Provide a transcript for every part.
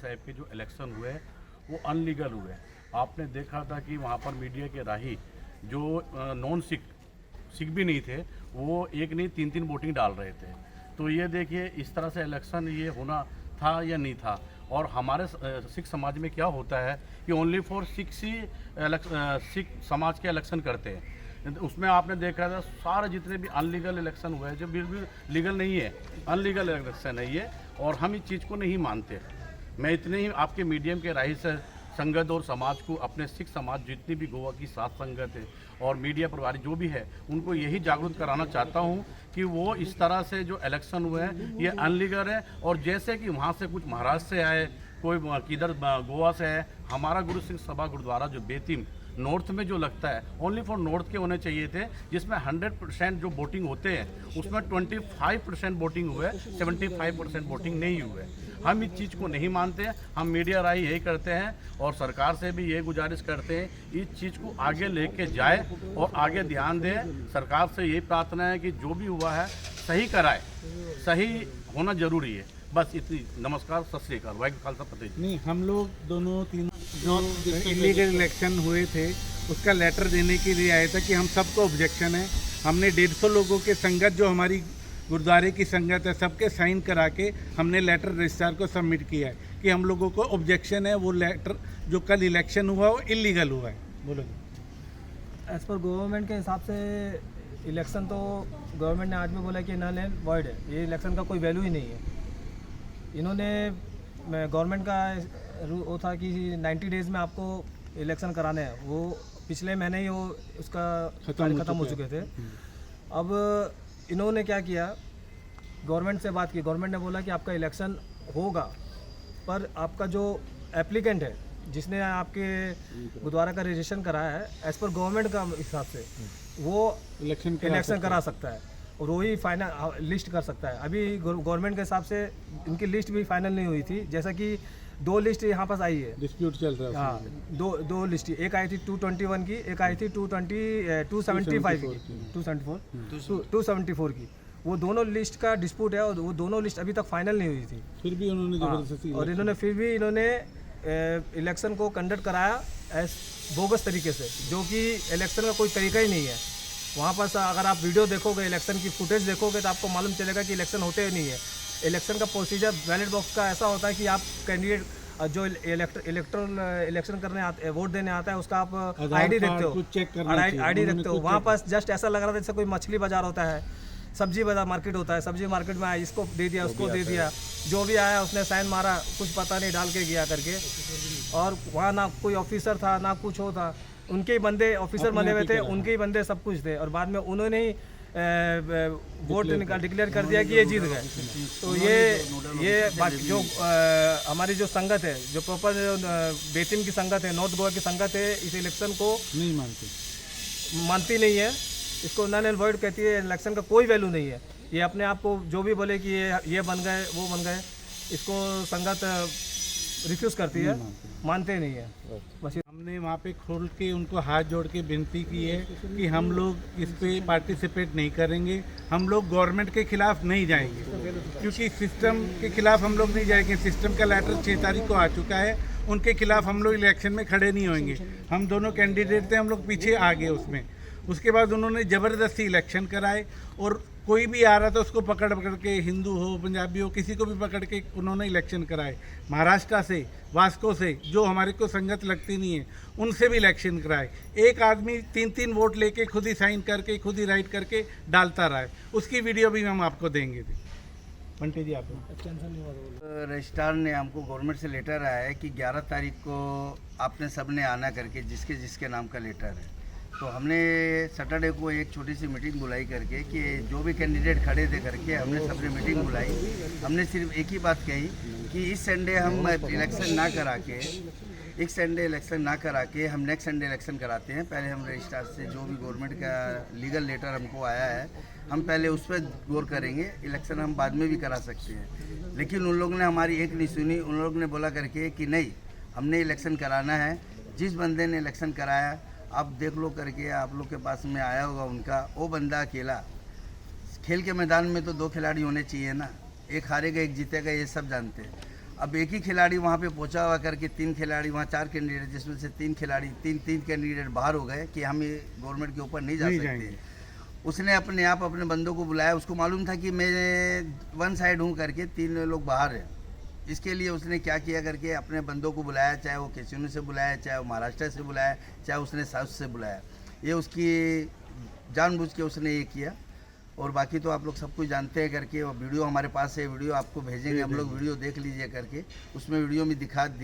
साहब के जो इलेक्शन हुए वो अनलीगल हुए। आपने देखा था कि वहाँ पर मीडिया के राही जो नॉन सिख भी नहीं थे, वो एक नहीं तीन तीन वोटिंग डाल रहे थे। तो ये देखिए इस तरह से इलेक्शन ये होना था या नहीं था। और हमारे सिख समाज में क्या होता है कि ओनली फॉर सिक्स ही सिख समाज के इलेक्शन करते हैं। उसमें आपने देखा था सारे जितने भी अनलीगल इलेक्शन हुए हैं, जो बिल्कुल लीगल नहीं है, अनलीगल इलेक्शन है ये, और हम इस चीज़ को नहीं मानते। मैं इतने ही आपके मीडियम के राही से संगत और समाज को, अपने सिख समाज जितनी भी गोवा की सात संगत है और मीडिया प्रभारी जो भी है, उनको यही जागरूक कराना चाहता हूँ कि वो इस तरह से जो इलेक्शन हुए हैं ये अनलीगल है। और जैसे कि वहाँ से कुछ महाराष्ट्र से आए, कोई किधर गोवा से है, हमारा गुरु सिंह सभा गुरुद्वारा जो बेतिम नॉर्थ में जो लगता है, ओनली फॉर नॉर्थ के होने चाहिए थे, जिसमें 100% जो वोटिंग होते हैं उसमें 25% वोटिंग हुए, 75% वोटिंग नहीं हुए। हम इस चीज़ को नहीं मानते हैं। हम मीडिया राय यही करते हैं और सरकार से भी ये गुजारिश करते हैं इस चीज़ को आगे लेके जाए और आगे ध्यान दें। सरकार से यही प्रार्थना है कि जो भी हुआ है सही कराए, सही होना जरूरी है। बस इतनी। नमस्कार, सत श्री अकाल, वाहिगुरू खालसा फतेह। नहीं, हम लोग दोनों तीन जो इलीगल इलेक्शन हुए थे उसका लेटर देने के लिए आए थे कि हम सबको ऑब्जेक्शन है। हमने 150 लोगों के संगत, जो हमारी गुरुद्वारे की संगत है, सबके साइन करा के हमने लेटर रजिस्ट्रार को सबमिट किया है कि हम लोगों को ऑब्जेक्शन है, वो लेटर जो कल इलेक्शन हुआ वो इलीगल हुआ है। बोलो। एज़ पर गवर्नमेंट के हिसाब से इलेक्शन तो गवर्नमेंट ने आज में बोला कि नल एंड वॉइड है, ये इलेक्शन का कोई वैल्यू ही नहीं है। इन्होंने गवर्नमेंट का वो था कि 90 डेज़ में आपको इलेक्शन कराने हैं, वो पिछले महीने ही वो उसका ख़त्म हो चुके थे। अब इन्होंने क्या किया, गवर्नमेंट से बात की, गवर्नमेंट ने बोला कि आपका इलेक्शन होगा, पर आपका जो एप्लीकेंट है जिसने आपके गुरुद्वारा का रजिस्ट्रेशन कराया है, एज़ पर गवर्नमेंट का हिसाब से वो इलेक्शन करा सकता है और वही फाइनल लिस्ट कर सकता है। अभी गवर्नमेंट के हिसाब से इनकी लिस्ट भी फाइनल नहीं हुई थी, जैसा कि 2 लिस्ट यहाँ पास आई है, डिस्प्यूट चल रहा है। हाँ, दो लिस्ट, एक आई थी 221 की, एक आई थी 274 की। वो दोनों लिस्ट का डिस्प्यूट है और वो दोनों लिस्ट अभी तक फाइनल नहीं हुई थी। फिर भी उन्होंने जबरदस्ती और इन्होंने इलेक्शन को कंडक्ट कराया एज बोगस तरीके से, जो कि इलेक्शन का कोई तरीका ही नहीं है। वहाँ पर अगर आप वीडियो देखोगे, इलेक्शन की फुटेज देखोगे, तो आपको मालूम चलेगा कि इलेक्शन होते ही नहीं है। इलेक्शन का प्रोसीजर बैलेट बॉक्स का ऐसा होता है कि आप कैंडिडेट जो इलेक्शन करने आते, वोट देने आता है, उसका आप आईडी देखते हो, आईडी देखते हो। वहाँ पर जस्ट ऐसा लग रहा था जैसे कोई मछली बाजार होता है, सब्जी बाजार मार्केट होता है, सब्जी मार्केट में आया, इसको दे दिया, उसको दे दिया, जो भी आया उसने साइन मारा, कुछ पता नहीं डाल के गया करके। और वहाँ ना कोई ऑफिसर था ना कुछ हो था, उनके ही बंदे ऑफिसर बने हुए थे, उनके ही बंदे सब कुछ थे, और बाद में उन्होंने ही वोट डिक्लेयर कर दिया कि ये जीत गए। तो ये बाकी जो हमारी जो संगत है, जो प्रॉपर बेतिम की संगत है, नॉर्थ गोवा की संगत है, इस इलेक्शन को नहीं मानती नहीं है, इसको नल एंड वॉइड कहती है। इलेक्शन का कोई वैल्यू नहीं है। ये अपने आप को जो भी बोले कि ये बन गए, वो बन गए, इसको संगत रिफ्यूज़ करती है, मानते नहीं है। बस हमने वहाँ पे खोल के उनको हाथ जोड़ के विनती की है कि हम लोग इस पे पार्टिसिपेट नहीं करेंगे, हम लोग गवर्नमेंट के खिलाफ नहीं जाएंगे, क्योंकि सिस्टम के खिलाफ हम लोग नहीं जाएंगे। सिस्टम का लेटर 6 तारीख को आ चुका है, उनके खिलाफ हम लोग इलेक्शन में खड़े नहीं होंगे। हम दोनों कैंडिडेट थे, हम लोग पीछे आ गए उसमें। उसके बाद उन्होंने ज़बरदस्ती इलेक्शन कराए और कोई भी आ रहा था उसको पकड़ के, हिंदू हो पंजाबी हो, किसी को भी पकड़ के उन्होंने इलेक्शन कराए। महाराष्ट्र से, वास्को से, जो हमारे को संगत लगती नहीं है, उनसे भी इलेक्शन कराए। एक आदमी 3-3 वोट लेके खुद ही साइन करके, खुद ही राइट करके डालता रहा है। उसकी वीडियो भी हम आपको देंगे। बंटे जी, आप रजिस्ट्रार ने हमको गवर्नमेंट से लेटर आया है कि 11 तारीख को आपने सबने आना करके, जिसके जिसके नाम का लेटर है। तो हमने सैटरडे को एक छोटी सी मीटिंग बुलाई करके कि जो भी कैंडिडेट खड़े थे करके हमने सबने मीटिंग बुलाई। हमने सिर्फ एक ही बात कही कि इस संडे हम इलेक्शन ना करा के, एक संडे इलेक्शन ना करा के हम नेक्स्ट संडे इलेक्शन कराते हैं। पहले हम रजिस्ट्रार से जो भी गवर्नमेंट का लीगल लेटर हमको आया है, हम पहले उस पर गौर करेंगे। इलेक्शन हम बाद में भी करा सकते हैं। लेकिन उन लोगों ने हमारी एक नहीं सुनी। उन लोगों ने बोला करके कि नहीं, हमने इलेक्शन कराना है। जिस बंदे ने इलेक्शन कराया, आप देख लो करके, आप लोग के पास में आया होगा उनका, वो बंदा अकेला। खेल के मैदान में तो 2 खिलाड़ी होने चाहिए ना, एक हारेगा एक जीतेगा, ये सब जानते हैं। अब एक ही खिलाड़ी वहाँ पे पहुँचा हुआ करके 3 खिलाड़ी वहाँ 4 कैंडिडेट जिसमें से 3 खिलाड़ी तीन कैंडिडेट बाहर हो गए कि हम ये गवर्नमेंट के ऊपर नहीं जा सकते। उसने अपने आप अपने बंदों को बुलाया, उसको मालूम था कि मैं वन साइड हूँ करके 3 लोग बाहर हैं। इसके लिए उसने क्या किया करके अपने बंदों को बुलाया, चाहे वो कैसीनो से बुलाया, चाहे वो महाराष्ट्र से बुलाया, चाहे उसने साउथ से बुलाया। ये उसकी जानबूझ के उसने ये किया। और बाकी तो आप लोग सब कुछ जानते हैं करके, और वीडियो हमारे पास है, वीडियो आपको भेजेंगे हम लोग, वीडियो देख लीजिए करके। उसमें वीडियो में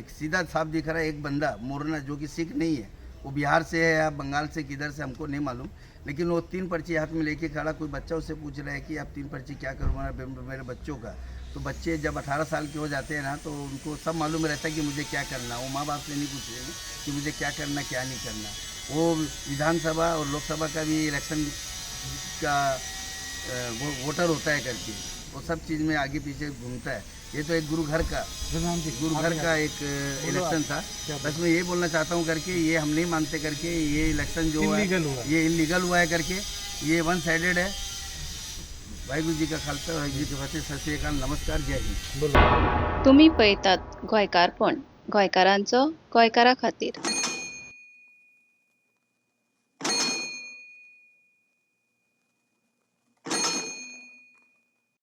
सीधा साफ दिख रहा है एक बंदा मोरना जो कि सिख नहीं है, वो बिहार से है या बंगाल से किधर से हमको नहीं मालूम, लेकिन वो 3 पर्ची हाथ में लेके खड़ा। कोई बच्चा उससे पूछ रहा है कि आप 3 पर्ची क्या करूँगा मेरे बच्चों का। तो बच्चे जब 18 साल के हो जाते हैं ना, तो उनको सब मालूम रहता है कि मुझे क्या करना। वो माँ बाप से नहीं पूछेंगे कि मुझे क्या करना क्या नहीं करना। वो विधानसभा और लोकसभा का भी इलेक्शन का वोटर होता है करके, वो सब चीज़ में आगे पीछे घूमता है। ये तो एक गुरु घर का एक इलेक्शन था। बस मैं ये बोलना चाहता हूँ करके, ये हम नहीं मानते करके, ये इलेक्शन जो है ये इलीगल हुआ है करके, ये वन साइडेड है। वाहिगुरु जी का खालसा, वाहिगुरू जी की फतेह, सत श्री अकाल, नमस्कार, जय हिंद। तुम्ही पळतात गोंयकारपण, गोंयकारांचो गोंयकारा खातीर।